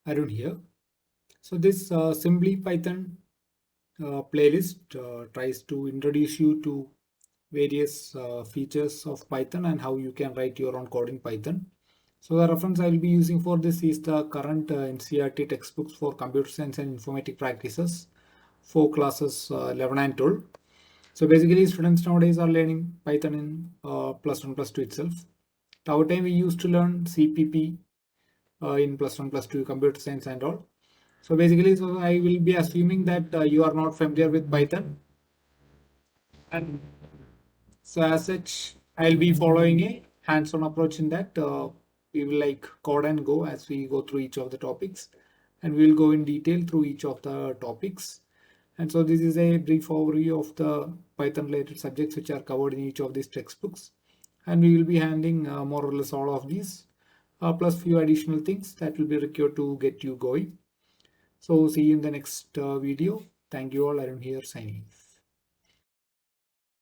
Arun here. So this Simply Python playlist tries to introduce you to various features of Python and how you can write your own code in Python. So the reference I will be using for this is the current NCERT textbooks for computer science and informatic practices for classes 11 and 12. So basically students nowadays are learning Python in plus 1 plus 2 itself. Our time we used to learn CPP in plus 1 plus 2 computer science and all. So basically, so I will be assuming that you are not familiar with Python. And so as such, I'll be following a hands-on approach in that. We will like code and go as we go through each of the topics, and we will go in detail through each of the topics. And so this is a brief overview of the Python related subjects which are covered in each of these textbooks. And we will be handling more or less all of these, plus few additional things that will be required to get you going. So see you in the next video. Thank you all. I'm here signing.